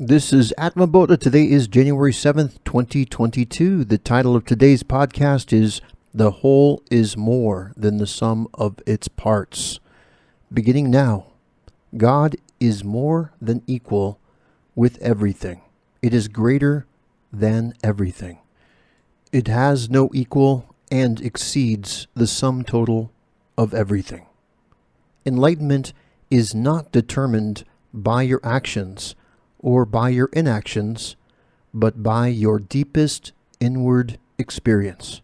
This is Atma Bodha. Today is January 7th, 2022. The title of today's podcast is The Whole is More Than the Sum of Its Parts. Beginning now, God is more than equal with everything. It is greater than everything. It has no equal and exceeds the sum total of everything. Enlightenment is not determined by your actions or by your inactions, but by your deepest inward experience.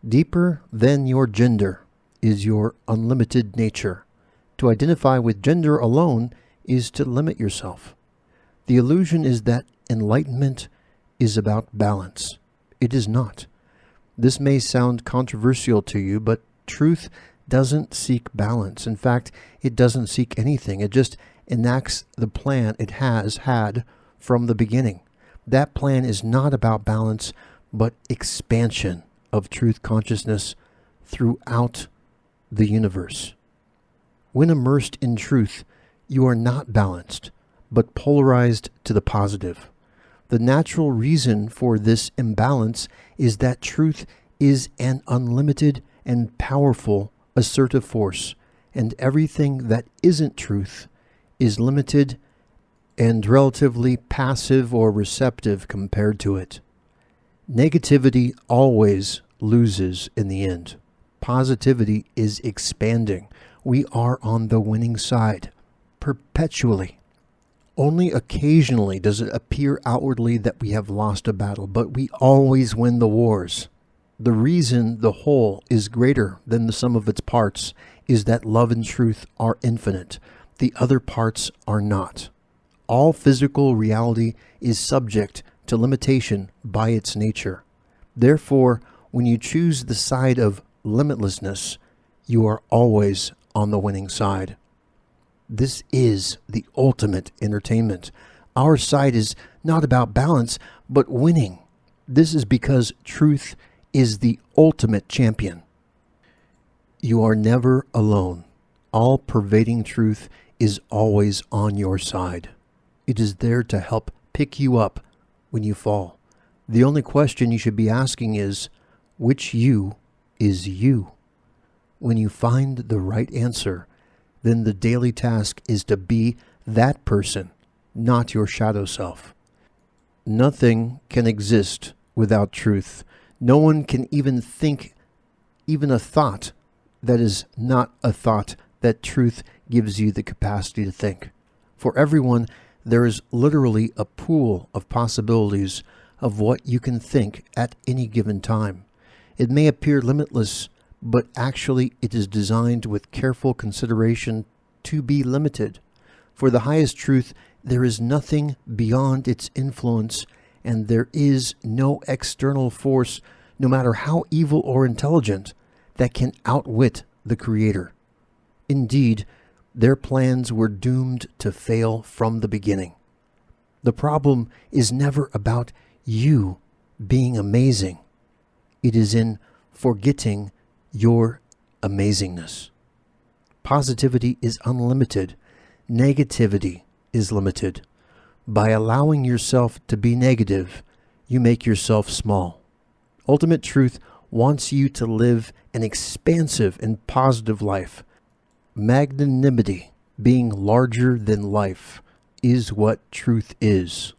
Deeper than your gender is your unlimited nature. To identify with gender alone is to limit yourself. The illusion is that enlightenment is about balance. It is not. This may sound controversial to you, but truth doesn't seek balance. In fact, it doesn't seek anything. It just enacts the plan it has had from the beginning. That plan is not about balance, but expansion of truth consciousness throughout the universe. When immersed in truth, you are not balanced, but polarized to the positive. The natural reason for this imbalance is that truth is an unlimited and powerful assertive force, and everything that isn't truth is limited and relatively passive or receptive compared to it. Negativity always loses in the end. Positivity is expanding. We are on the winning side, perpetually. Only occasionally does it appear outwardly that we have lost a battle, but we always win the wars. The reason the whole is greater than the sum of its parts is that love and truth are infinite. The other parts are not. All physical reality is subject to limitation by its nature. Therefore, when you choose the side of limitlessness, you are always on the winning side. This is the ultimate entertainment. Our side is not about balance, but winning. This is because truth is the ultimate champion. You are never alone. All-pervading truth is always on your side. It is there to help pick you up when you fall. The only question you should be asking is, which you is you? When you find the right answer, then the daily task is to be that person, not your shadow self. Nothing can exist without truth. No one can even think even a thought that is not a thought that truth gives you the capacity to think. For everyone, there is literally a pool of possibilities of what you can think at any given time. It may appear limitless, but actually it is designed with careful consideration to be limited. For the highest truth, there is nothing beyond its influence, and there is no external force, no matter how evil or intelligent, that can outwit the Creator. Indeed, their plans were doomed to fail from the beginning. The problem is never about you being amazing. It is in forgetting your amazingness. Positivity is unlimited. Negativity is limited. By allowing yourself to be negative, you make yourself small. Ultimate truth wants you to live an expansive and positive life. Magnanimity, being larger than life, is what truth is.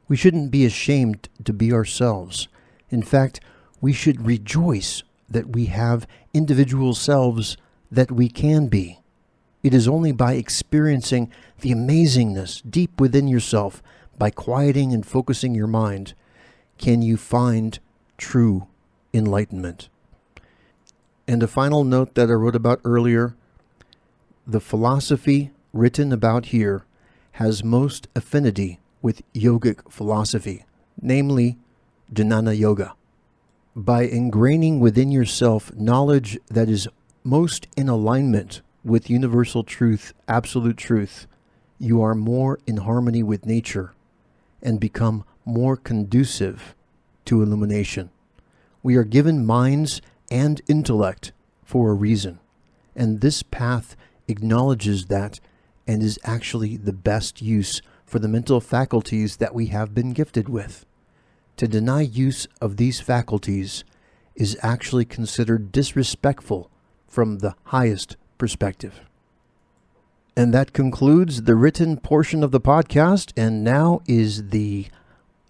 We shouldn't be ashamed to be ourselves. In fact, we should rejoice that we have individual selves that we can be. It is only by experiencing the amazingness deep within yourself, by quieting and focusing your mind, can you find true enlightenment. And a final note that I wrote about earlier, the philosophy written about here has most affinity with yogic philosophy, namely Jnana Yoga. By ingraining within yourself knowledge that is most in alignment with universal truth, absolute truth, you are more in harmony with nature and become more conducive to illumination. We are given minds and intellect for a reason, and this path acknowledges that and is actually the best use for the mental faculties that we have been gifted with. To deny use of these faculties is actually considered disrespectful from the highest perspective. And that concludes the written portion of the podcast, and now is the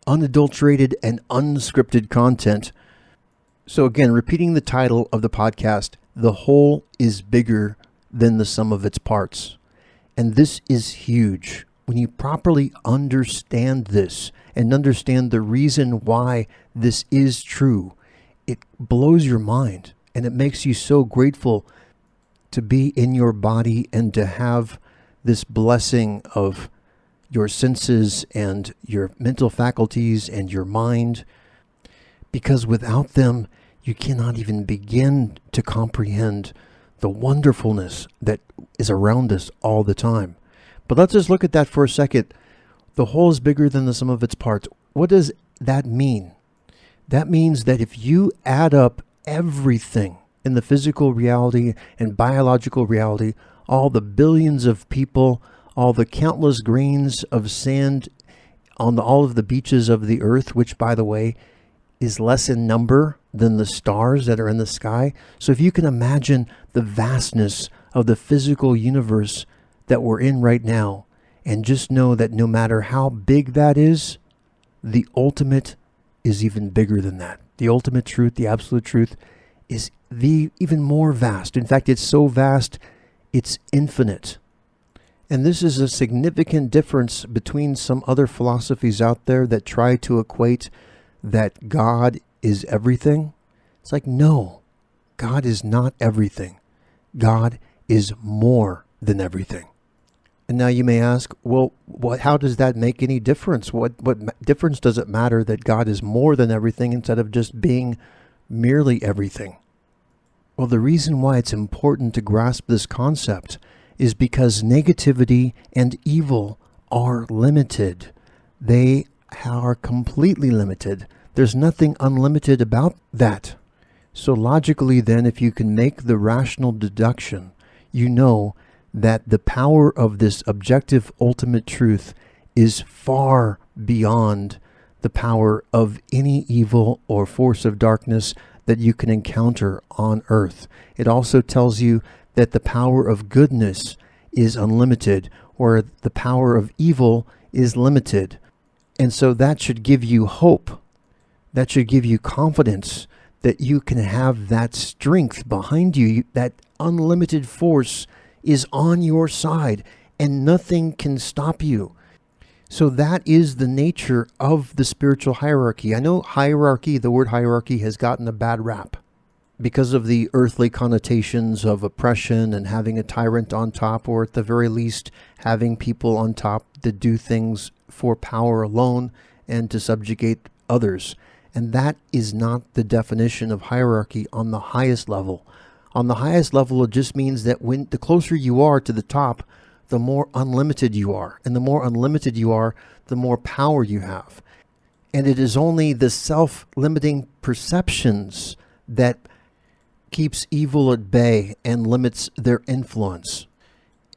unadulterated and unscripted content. So again, repeating the title of the podcast, The Whole is Bigger than the Sum of Its Parts. And this is huge. When you properly understand this and understand the reason why this is true, it blows your mind, and it makes you so grateful to be in your body and to have this blessing of your senses and your mental faculties and your mind, because without them, you cannot even begin to comprehend the wonderfulness that is around us all the time. But let's just look at that for a second. The whole is bigger than the sum of its parts. What does that mean? That means that if you add up everything in the physical reality and biological reality, all the billions of people, all the countless grains of sand on all of the beaches of the earth, which, by the way, is less in number than the stars that are in the sky. So if you can imagine the vastness of the physical universe that we're in right now, and just know that no matter how big that is, the ultimate is even bigger than that. The ultimate truth, the absolute truth, is even more vast. In fact, it's so vast, it's infinite. And this is a significant difference between some other philosophies out there that try to equate that God is everything. It's like, no, God is not everything. God is more than everything. And now you may ask, well, how does that make any difference? What difference does it matter that God is more than everything instead of just being merely everything? Well, the reason why it's important to grasp this concept is because negativity and evil are limited. They are completely limited. There's nothing unlimited about that. So logically then, if you can make the rational deduction, you know that the power of this objective ultimate truth is far beyond the power of any evil or force of darkness that you can encounter on earth. It also tells you that the power of goodness is unlimited, or the power of evil is limited. And so that should give you hope. That should give you confidence that you can have that strength behind you. That unlimited force is on your side, and nothing can stop you. So that is the nature of the spiritual hierarchy. I know hierarchy, the word hierarchy, has gotten a bad rap because of the earthly connotations of oppression and having a tyrant on top, or at the very least having people on top that do things for power alone and to subjugate others. And that is not the definition of hierarchy on the highest level. On the highest level, it just means that when the closer you are to the top, the more unlimited you are. And the more unlimited you are, the more power you have. And it is only the self-limiting perceptions that keeps evil at bay and limits their influence.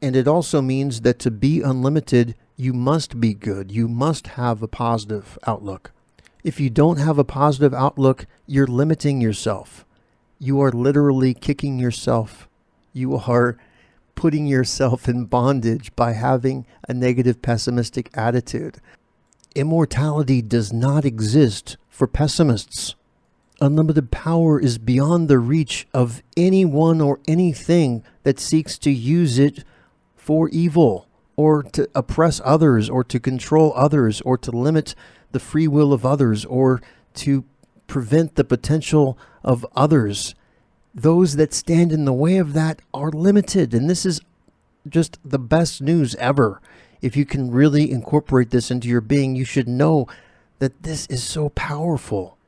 And it also means that to be unlimited, you must be good. You must have a positive outlook. If you don't have a positive outlook, you're limiting yourself. You are literally kicking yourself. You are putting yourself in bondage by having a negative, pessimistic attitude. Immortality does not exist for pessimists. Unlimited power is beyond the reach of anyone or anything that seeks to use it for evil, or to oppress others, or to control others, or to limit the free will of others, or to prevent the potential of others. Those that stand in the way of that are limited. And this is just the best news ever. If you can really incorporate this into your being, you should know that this is so powerful.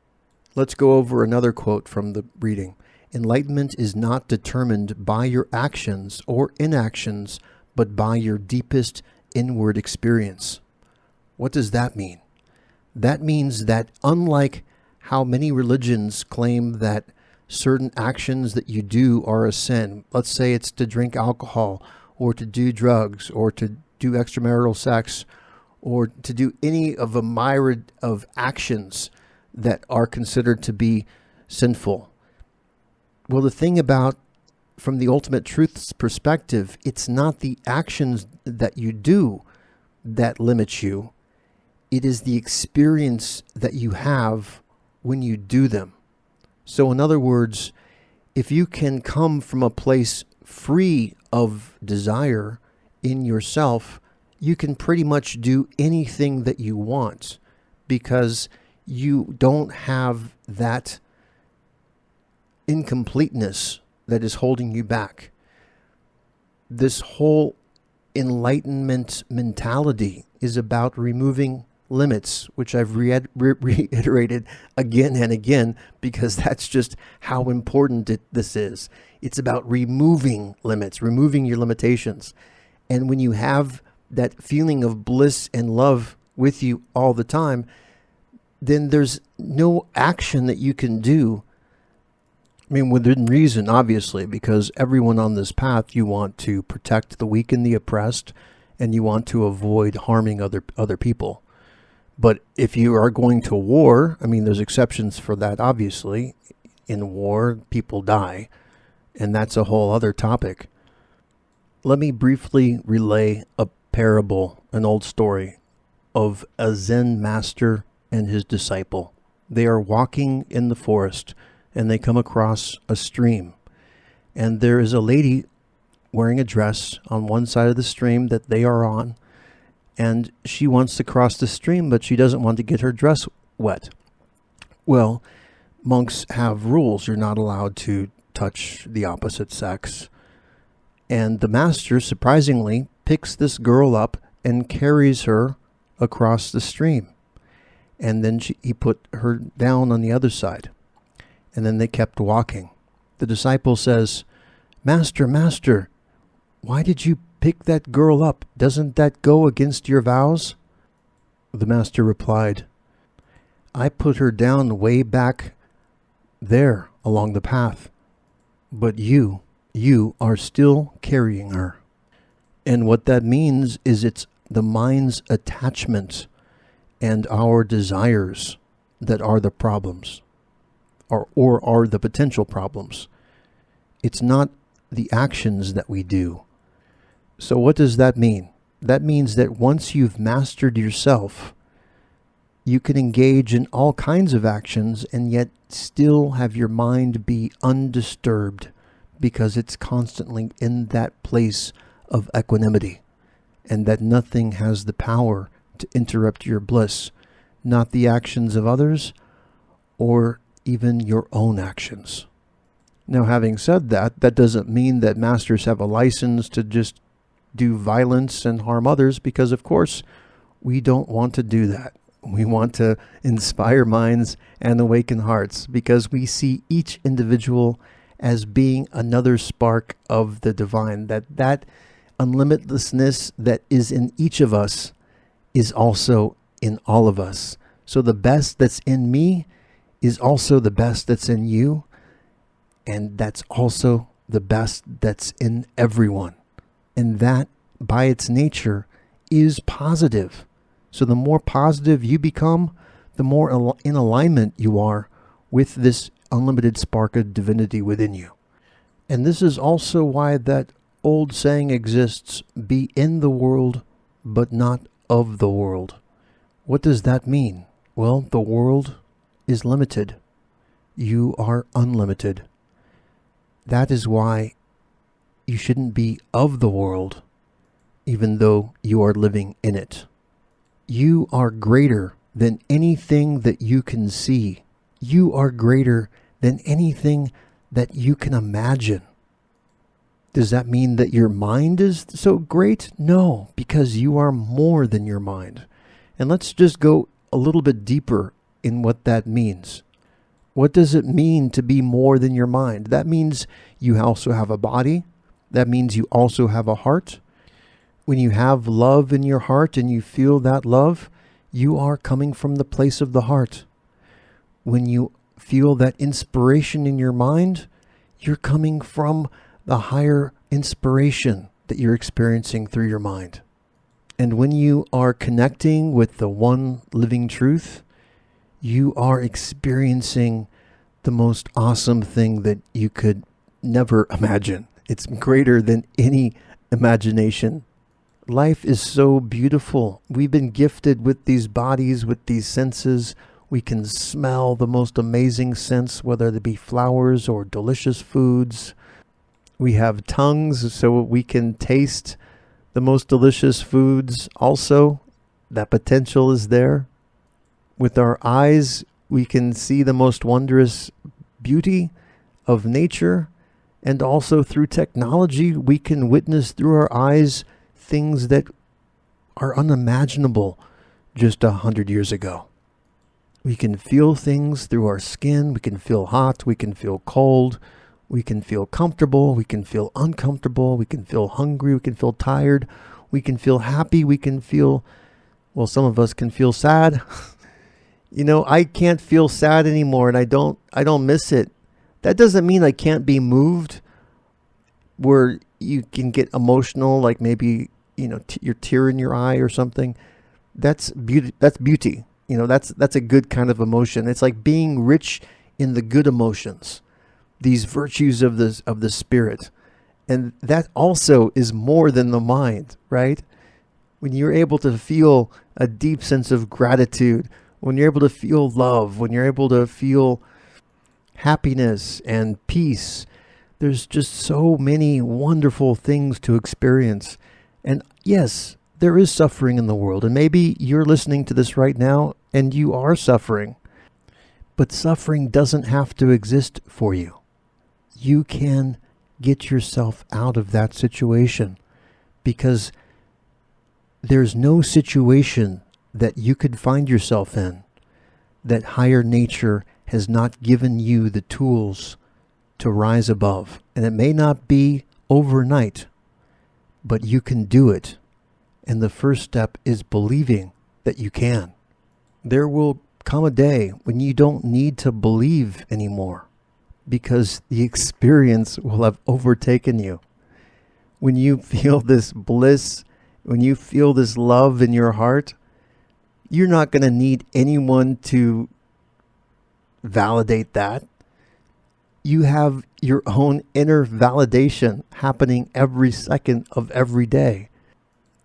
Let's go over another quote from the reading. Enlightenment is not determined by your actions or inactions, but by your deepest inward experience. What does that mean? That means that unlike how many religions claim that certain actions that you do are a sin, let's say it's to drink alcohol, or to do drugs, or to do extramarital sex, or to do any of a myriad of actions that are considered to be sinful. Well, the thing about, from the ultimate truth's perspective, it's not the actions that you do that limits you. It is the experience that you have when you do them. So in other words, if you can come from a place free of desire in yourself, you can pretty much do anything that you want because you don't have that incompleteness that is holding you back. This whole Enlightenment mentality is about removing limits, which I've reiterated again and again because that's just how important this is. It's about removing limits, removing your limitations. And when you have that feeling of bliss and love with you all the time, then there's no action that you can do. I mean, within reason, obviously, because everyone on this path, you want to protect the weak and the oppressed, and you want to avoid harming other people. But if you are going to war, I mean, there's exceptions for that, obviously. In war, people die, and that's a whole other topic. Let me briefly relay a parable, an old story, of a Zen master and his disciple. They are walking in the forest, and they come across a stream. And there is a lady wearing a dress on one side of the stream that they are on, and she wants to cross the stream, but she doesn't want to get her dress wet. Well, monks have rules. You're not allowed to touch the opposite sex. And the master, surprisingly, picks this girl up and carries her across the stream. And then he put her down on the other side. And then they kept walking. The disciple says, "Master, Master, why did you pick that girl up? Doesn't that go against your vows?" The master replied, "I put her down way back there along the path, but you are still carrying her." And what that means is it's the mind's attachment and our desires that are the problems, or are the potential problems. It's not the actions that we do. So what does that mean? That means that once you've mastered yourself, you can engage in all kinds of actions and yet still have your mind be undisturbed because it's constantly in that place of equanimity, and that nothing has the power to interrupt your bliss, not the actions of others or even your own actions. Now, having said that, that doesn't mean that masters have a license to just do violence and harm others, because of course we don't want to do that. We want to inspire minds and awaken hearts because we see each individual as being another spark of the divine, that unlimitlessness that is in each of us is also in all of us. So the best that's in me is also the best that's in you, and that's also the best that's in everyone. And that, by its nature, is positive. So the more positive you become, the more in alignment you are with this unlimited spark of divinity within you. And this is also why that old saying exists, "Be in the world, but not of the world." What does that mean? Well, the world is limited. You are unlimited. That is why you shouldn't be of the world, even though you are living in it. You are greater than anything that you can see. You are greater than anything that you can imagine. Does that mean that your mind is so great? No, because you are more than your mind. And let's just go a little bit deeper in what that means. What does it mean to be more than your mind? That means you also have a body. That means you also have a heart. When you have love in your heart and you feel that love, you are coming from the place of the heart. When you feel that inspiration in your mind, you're coming from the higher inspiration that you're experiencing through your mind. And when you are connecting with the one living truth, you are experiencing the most awesome thing that you could never imagine. It's greater than any imagination. Life is so beautiful. We've been gifted with these bodies, with these senses. We can smell the most amazing scents, whether they be flowers or delicious foods. We have tongues so we can taste the most delicious foods also. That potential is there. With our eyes, we can see the most wondrous beauty of nature. And also through technology, we can witness through our eyes things that are unimaginable just 100 years ago. We can feel things through our skin. We can feel hot. We can feel cold. We can feel comfortable. We can feel uncomfortable. We can feel hungry. We can feel tired. We can feel happy. We can feel, well, some of us can feel sad. I can't feel sad anymore, and I don't miss it. That doesn't mean I can't be moved, where you can get emotional, like maybe, your tear in your eye or something. That's beauty. That's beauty. That's a good kind of emotion. It's like being rich in the good emotions, these virtues of the spirit. And that also is more than the mind, right? When you're able to feel a deep sense of gratitude, when you're able to feel love, when you're able to feel happiness and peace, there's just so many wonderful things to experience. And yes, there is suffering in the world. And maybe you're listening to this right now and you are suffering. But suffering doesn't have to exist for you. You can get yourself out of that situation, because there's no situation that you could find yourself in that higher nature has not given you the tools to rise above. And it may not be overnight, but you can do it. And the first step is believing that you can. There will come a day when you don't need to believe anymore, because the experience will have overtaken you. When you feel this bliss, when you feel this love in your heart, you're not going to need anyone to validate that. You have your own inner validation happening every second of every day.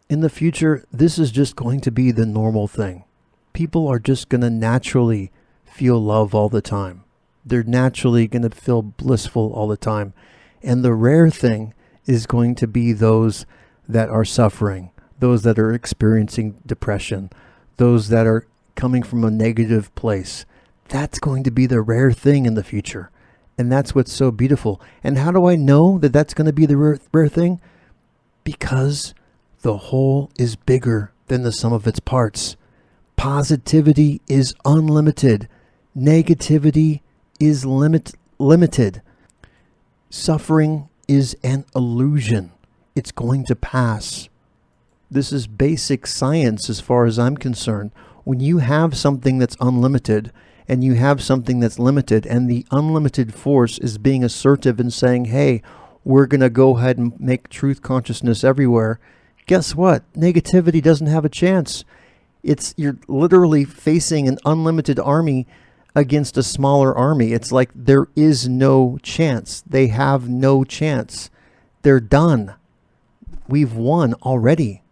In the future, this is just going to be the normal thing. People are just going to naturally feel love all the time. They're naturally going to feel blissful all the time. And the rare thing is going to be those that are suffering, those that are experiencing depression, those that are coming from a negative place. That's going to be the rare thing in the future. And that's what's so beautiful. And how do I know that that's going to be the rare thing? Because the whole is bigger than the sum of its parts. Positivity is unlimited. Negativity is limited. Suffering is an illusion. It's going to pass. This is basic science as far as I'm concerned. When you have something that's unlimited and you have something that's limited, and the unlimited force is being assertive and saying, hey, we're going to go ahead and make truth consciousness everywhere, guess what? Negativity doesn't have a chance. You're literally facing an unlimited army against a smaller army. It's like there is no chance. They have no chance. They're done. We've won already.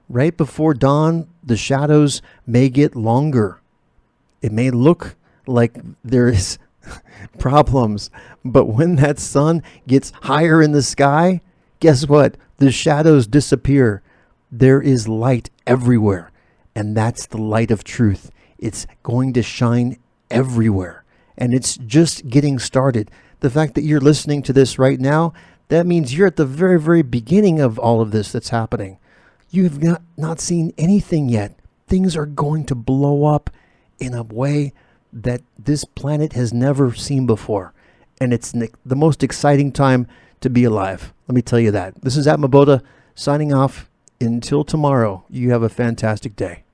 Right before dawn, the shadows may get longer. It may look like there is problems, but when that sun gets higher in the sky, guess what? The shadows disappear. There is light everywhere, and that's the light of truth. It's going to shine everywhere, and it's just getting started. The fact that you're listening to this right now, that means you're at the very, very beginning of all of this that's happening. You have not seen anything yet. Things are going to blow up in a way that this planet has never seen before. And it's the most exciting time to be alive. Let me tell you that. This is Atmaboda signing off. Until tomorrow, you have a fantastic day.